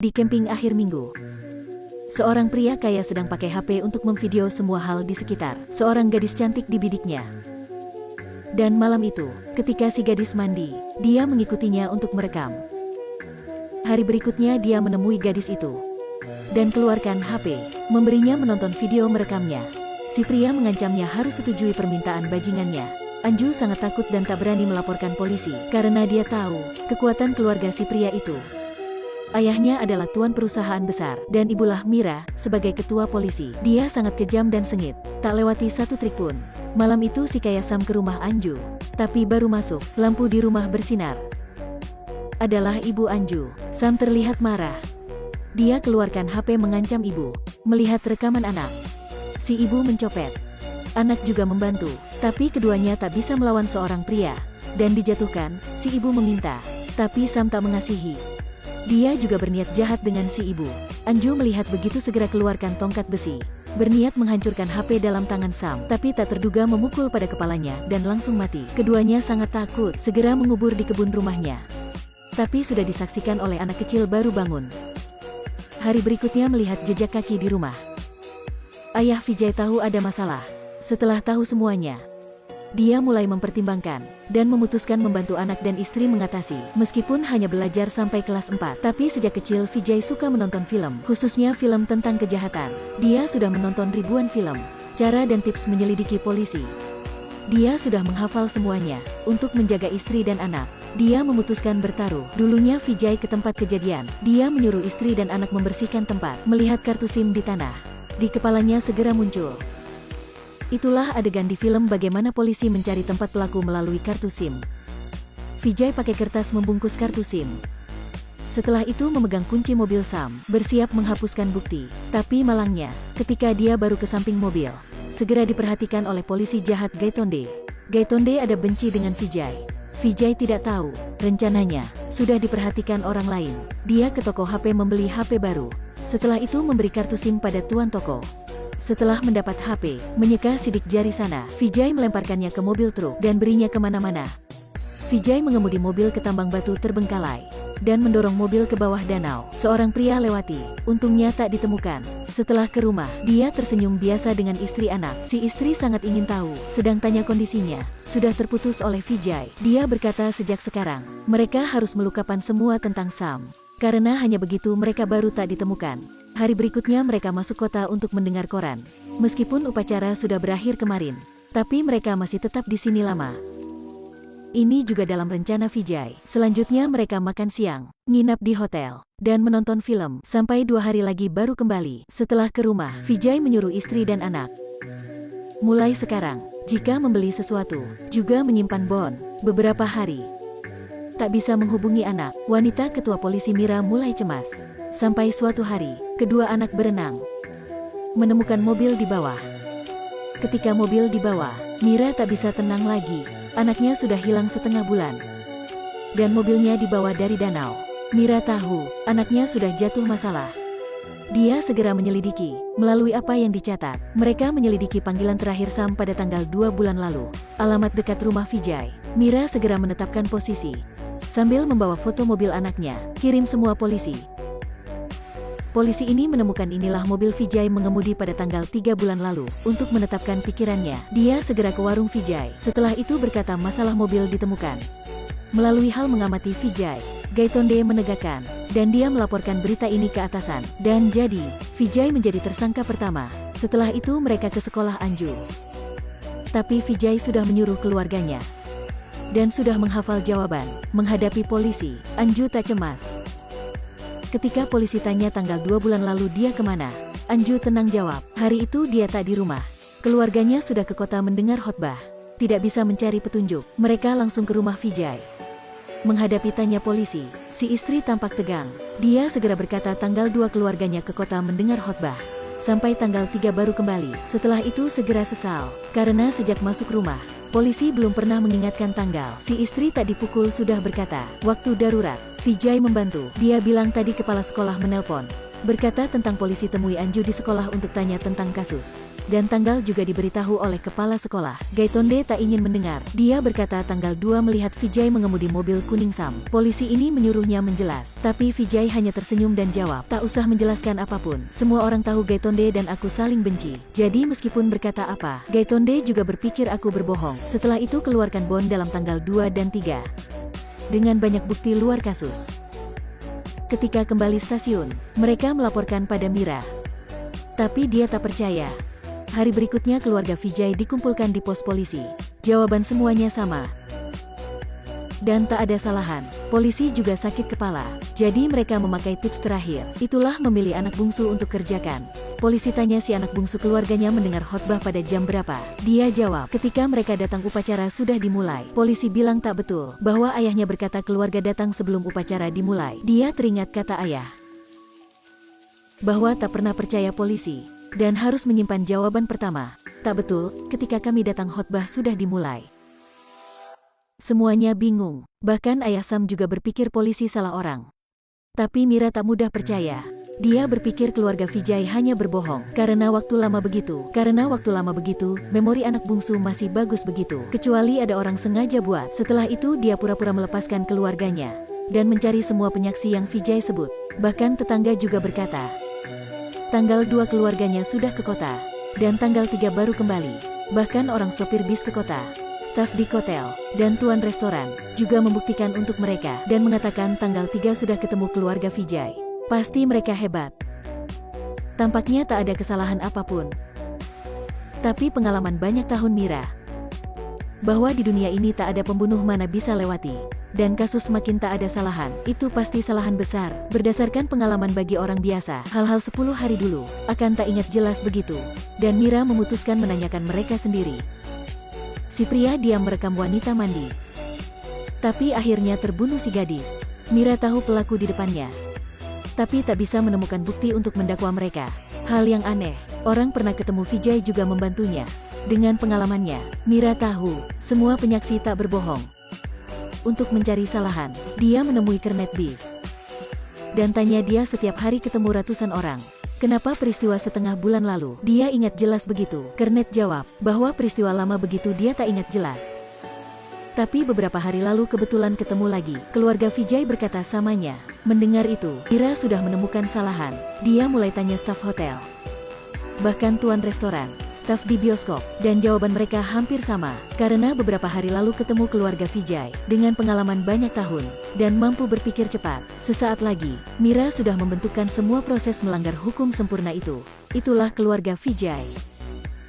Di camping akhir minggu, seorang pria kaya sedang pakai HP untuk memvideo semua hal di sekitar seorang gadis cantik dibidiknya. Dan malam itu, ketika si gadis mandi, dia mengikutinya untuk merekam. Hari berikutnya dia menemui gadis itu dan keluarkan HP, memberinya menonton video merekamnya. Si pria mengancamnya harus setujui permintaan bajingannya. Anju sangat takut dan tak berani melaporkan polisi karena dia tahu kekuatan keluarga si pria itu. Ayahnya adalah tuan perusahaan besar dan ibulah Mira sebagai ketua polisi. Dia sangat kejam dan sengit, tak lewati satu trik pun. Malam itu si kaya Sam ke rumah Anju, tapi baru masuk, lampu di rumah bersinar. Adalah ibu Anju. Sam terlihat marah. Dia keluarkan HP mengancam ibu. Melihat rekaman anak, si ibu mencopet. Anak juga membantu, tapi keduanya tak bisa melawan seorang pria. Dan dijatuhkan, si ibu meminta, tapi Sam tak mengasihi. Dia juga berniat jahat dengan si ibu. Anju melihat begitu segera keluarkan tongkat besi. Berniat menghancurkan HP dalam tangan Sam, tapi tak terduga memukul pada kepalanya dan langsung mati. Keduanya sangat takut, segera mengubur di kebun rumahnya. Tapi sudah disaksikan oleh anak kecil baru bangun. Hari berikutnya melihat jejak kaki di rumah. Ayah Vijay tahu ada masalah. Setelah tahu semuanya, dia mulai mempertimbangkan dan memutuskan membantu anak dan istri mengatasi. Meskipun hanya belajar sampai kelas 4, tapi sejak kecil Vijay suka menonton film, khususnya film tentang kejahatan. Dia sudah menonton ribuan film, cara dan tips menyelidiki polisi. Dia sudah menghafal semuanya untuk menjaga istri dan anak. Dia memutuskan bertaruh. Dulunya Vijay ke tempat kejadian. Dia menyuruh istri dan anak membersihkan tempat. Melihat kartu SIM di tanah, di kepalanya segera muncul. Itulah adegan di film bagaimana polisi mencari tempat pelaku melalui kartu SIM. Vijay pakai kertas membungkus kartu SIM. Setelah itu memegang kunci mobil Sam, bersiap menghapuskan bukti. Tapi malangnya, ketika dia baru ke samping mobil, segera diperhatikan oleh polisi jahat Gaitonde. Gaitonde ada benci dengan Vijay. Vijay tidak tahu, rencananya sudah diperhatikan orang lain. Dia ke toko HP membeli HP baru. Setelah itu memberi kartu SIM pada tuan toko. Setelah mendapat HP, menyeka sidik jari sana, Vijay melemparkannya ke mobil truk dan berinya kemana-mana. Vijay mengemudi mobil ke tambang batu terbengkalai dan mendorong mobil ke bawah danau. Seorang pria lewati, untungnya tak ditemukan. Setelah ke rumah, dia tersenyum biasa dengan istri anak. Si istri sangat ingin tahu, sedang tanya kondisinya. Sudah terputus oleh Vijay. Dia berkata sejak sekarang, mereka harus melupakan semua tentang Sam. Karena hanya begitu mereka baru tak ditemukan. Hari berikutnya mereka masuk kota untuk mendengar koran. Meskipun upacara sudah berakhir kemarin, tapi mereka masih tetap di sini lama. Ini juga dalam rencana Vijay. Selanjutnya mereka makan siang, nginap di hotel, dan menonton film, sampai 2 hari lagi baru kembali. Setelah ke rumah, Vijay menyuruh istri dan anak, mulai sekarang, jika membeli sesuatu, juga menyimpan bon. Beberapa hari, tak bisa menghubungi anak. Wanita ketua polisi Mira mulai cemas. Sampai suatu hari, kedua anak berenang, menemukan mobil di bawah. Ketika mobil di bawah, Mira tak bisa tenang lagi. Anaknya sudah hilang setengah bulan, dan mobilnya dibawa dari danau. Mira tahu, anaknya sudah jatuh masalah. Dia segera menyelidiki, melalui apa yang dicatat. Mereka menyelidiki panggilan terakhir Sam pada tanggal 2 bulan lalu. Alamat dekat rumah Vijay. Mira segera menetapkan posisi, sambil membawa foto mobil anaknya, kirim semua polisi. Polisi ini menemukan inilah mobil Vijay mengemudi pada tanggal 3 bulan lalu. Untuk menetapkan pikirannya, dia segera ke warung Vijay. Setelah itu berkata masalah mobil ditemukan. Melalui hal mengamati Vijay, Gaitonde menegakkan, dan dia melaporkan berita ini ke atasan. Dan jadi, Vijay menjadi tersangka pertama. Setelah itu mereka ke sekolah Anju. Tapi Vijay sudah menyuruh keluarganya, dan sudah menghafal jawaban. Menghadapi polisi, Anju tak cemas. Ketika polisi tanya tanggal 2 bulan lalu dia kemana, Anju tenang jawab, hari itu dia tak di rumah. Keluarganya sudah ke kota mendengar khotbah. Tidak bisa mencari petunjuk, mereka langsung ke rumah Vijay. Menghadapi tanya polisi, si istri tampak tegang. Dia segera berkata tanggal 2 keluarganya ke kota mendengar khotbah. Sampai tanggal 3 baru kembali. Setelah itu segera sesal, karena sejak masuk rumah, polisi belum pernah mengingatkan tanggal. Si istri tak dipukul sudah berkata, waktu darurat. Vijay membantu. Dia bilang tadi kepala sekolah menelpon. Berkata tentang polisi temui Anju di sekolah untuk tanya tentang kasus. Dan tanggal juga diberitahu oleh kepala sekolah. Gaitonde tak ingin mendengar. Dia berkata tanggal 2 melihat Vijay mengemudi mobil kuning Sam. Polisi ini menyuruhnya menjelas. Tapi Vijay hanya tersenyum dan jawab, tak usah menjelaskan apapun. Semua orang tahu Gaitonde dan aku saling benci. Jadi meskipun berkata apa, Gaitonde juga berpikir aku berbohong. Setelah itu keluarkan bond dalam tanggal 2 dan 3. Dengan banyak bukti luar kasus. Ketika kembali stasiun, mereka melaporkan pada Mira. Tapi dia tak percaya. Hari berikutnya keluarga Vijay dikumpulkan di pos polisi. Jawaban semuanya sama. Dan tak ada salahan. Polisi juga sakit kepala. Jadi mereka memakai tips terakhir. Itulah memilih anak bungsu untuk kerjakan. Polisi tanya si anak bungsu keluarganya mendengar khotbah pada jam berapa. Dia jawab, ketika mereka datang upacara sudah dimulai. Polisi bilang tak betul, bahwa ayahnya berkata keluarga datang sebelum upacara dimulai. Dia teringat kata ayah. Bahwa tak pernah percaya polisi. Dan harus menyimpan jawaban pertama. Tak betul, ketika kami datang khotbah sudah dimulai. Semuanya bingung. Bahkan ayah Sam juga berpikir polisi salah orang. Tapi Mira tak mudah percaya. Dia berpikir keluarga Vijay hanya berbohong. Karena waktu lama begitu, memori anak bungsu masih bagus begitu. Kecuali ada orang sengaja buat. Setelah itu dia pura-pura melepaskan keluarganya. Dan mencari semua penyaksi yang Vijay sebut. Bahkan tetangga juga berkata. Tanggal 2 keluarganya sudah ke kota. Dan tanggal 3 baru kembali. Bahkan orang sopir bis ke kota. Staf di hotel, dan tuan restoran, juga membuktikan untuk mereka, dan mengatakan tanggal 3 sudah ketemu keluarga Vijay. Pasti mereka hebat. Tampaknya tak ada kesalahan apapun. Tapi pengalaman banyak tahun Mira. Bahwa di dunia ini tak ada pembunuh mana bisa lewati. Dan kasus makin tak ada salahan, itu pasti salahan besar. Berdasarkan pengalaman bagi orang biasa, hal-hal 10 hari dulu, akan tak ingat jelas begitu. Dan Mira memutuskan menanyakan mereka sendiri. Si pria diam merekam wanita mandi. Tapi akhirnya terbunuh si gadis. Mira tahu pelaku di depannya. Tapi tak bisa menemukan bukti untuk mendakwa mereka. Hal yang aneh, orang pernah ketemu Vijay juga membantunya. Dengan pengalamannya, Mira tahu, semua penyaksi tak berbohong. Untuk mencari salahan, dia menemui kernet bis. Dan tanya dia setiap hari ketemu ratusan orang. Kenapa peristiwa setengah bulan lalu? Dia ingat jelas begitu. Kernet jawab, bahwa peristiwa lama begitu dia tak ingat jelas. Tapi beberapa hari lalu kebetulan ketemu lagi. Keluarga Vijay berkata samanya. Mendengar itu, Mira sudah menemukan salahan. Dia mulai tanya staf hotel. Bahkan tuan restoran, staf di bioskop, dan jawaban mereka hampir sama. Karena beberapa hari lalu ketemu keluarga Vijay, dengan pengalaman banyak tahun, dan mampu berpikir cepat. Sesaat lagi, Mira sudah membentukkan semua proses melanggar hukum sempurna itu. Itulah keluarga Vijay.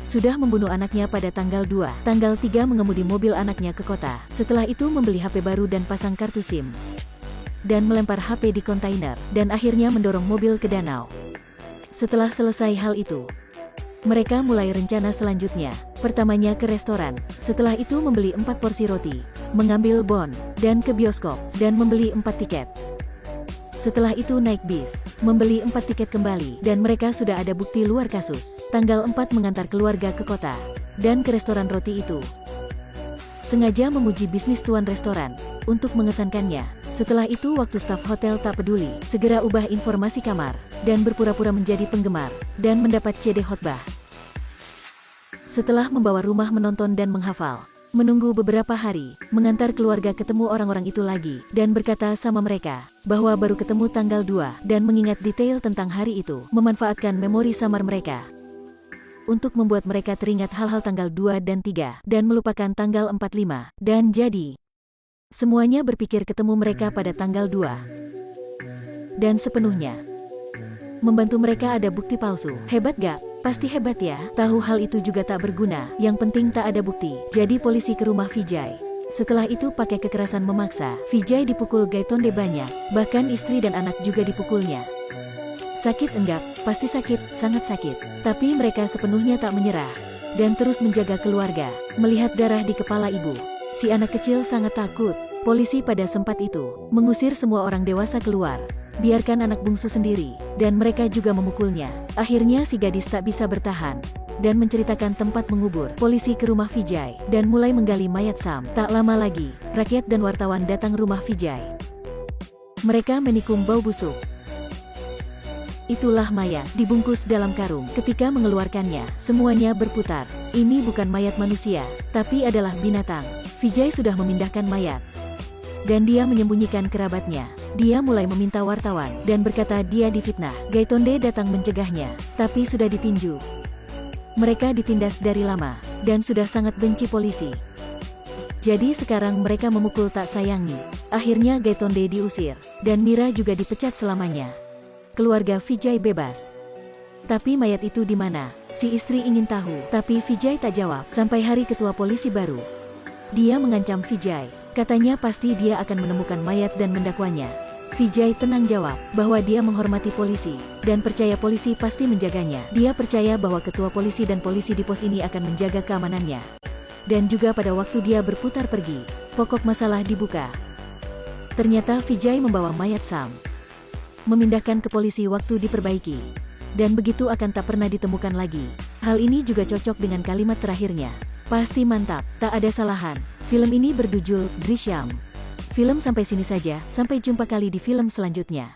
Sudah membunuh anaknya pada tanggal 2. Tanggal 3 mengemudi mobil anaknya ke kota. Setelah itu membeli HP baru dan pasang kartu SIM. Dan melempar HP di kontainer, dan akhirnya mendorong mobil ke danau. Setelah selesai hal itu, mereka mulai rencana selanjutnya. Pertamanya ke restoran, setelah itu membeli 4 porsi roti, mengambil bon, dan ke bioskop, dan membeli 4 tiket. Setelah itu naik bis, membeli 4 tiket kembali, dan mereka sudah ada bukti luar kasus. Tanggal 4 mengantar keluarga ke kota, dan ke restoran roti itu. Sengaja memuji bisnis tuan restoran, untuk mengesankannya. Setelah itu waktu staf hotel tak peduli, segera ubah informasi kamar, dan berpura-pura menjadi penggemar, dan mendapat CD khotbah. Setelah membawa rumah menonton dan menghafal, menunggu beberapa hari, mengantar keluarga ketemu orang-orang itu lagi, dan berkata sama mereka, bahwa baru ketemu tanggal 2, dan mengingat detail tentang hari itu, memanfaatkan memori samar mereka. Untuk membuat mereka teringat hal-hal tanggal 2 dan 3, dan melupakan tanggal 4, 5, dan jadi. Semuanya berpikir ketemu mereka pada tanggal 2. Dan sepenuhnya. Membantu mereka ada bukti palsu. Hebat gak? Pasti hebat ya. Tahu hal itu juga tak berguna. Yang penting tak ada bukti. Jadi polisi ke rumah Vijay. Setelah itu pakai kekerasan memaksa. Vijay dipukul Gaitonde banyak. Bahkan istri dan anak juga dipukulnya. Sakit enggak? Pasti sakit, sangat sakit. Tapi mereka sepenuhnya tak menyerah. Dan terus menjaga keluarga. Melihat darah di kepala ibu. Si anak kecil sangat takut. Polisi pada sempat itu mengusir semua orang dewasa keluar. Biarkan anak bungsu sendiri, dan mereka juga memukulnya. Akhirnya si gadis tak bisa bertahan, dan menceritakan tempat mengubur. Polisi ke rumah Vijay, dan mulai menggali mayat Sam. Tak lama lagi, rakyat dan wartawan datang rumah Vijay. Mereka menikung bau busuk. Itulah mayat, dibungkus dalam karung. Ketika mengeluarkannya, semuanya berputar. Ini bukan mayat manusia, tapi adalah binatang. Vijay sudah memindahkan mayat. Dan dia menyembunyikan kerabatnya. Dia mulai meminta wartawan, dan berkata dia difitnah. Gaitonde datang mencegahnya, tapi sudah ditinju. Mereka ditindas dari lama, dan sudah sangat benci polisi. Jadi sekarang mereka memukul tak sayangi. Akhirnya Gaitonde diusir, dan Mira juga dipecat selamanya. Keluarga Vijay bebas. Tapi mayat itu di mana? Si istri ingin tahu, tapi Vijay tak jawab sampai hari ketua polisi baru. Dia mengancam Vijay, katanya pasti dia akan menemukan mayat dan mendakwanya. Vijay tenang jawab bahwa dia menghormati polisi dan percaya polisi pasti menjaganya. Dia percaya bahwa ketua polisi dan polisi di pos ini akan menjaga keamanannya. Dan juga pada waktu dia berputar pergi, pokok masalah dibuka. Ternyata Vijay membawa mayat Sam. Memindahkan ke polisi waktu diperbaiki. Dan begitu akan tak pernah ditemukan lagi. Hal ini juga cocok dengan kalimat terakhirnya. Pasti mantap, tak ada salahan. Film ini berdujul Drishyam. Film sampai sini saja, sampai jumpa kali di film selanjutnya.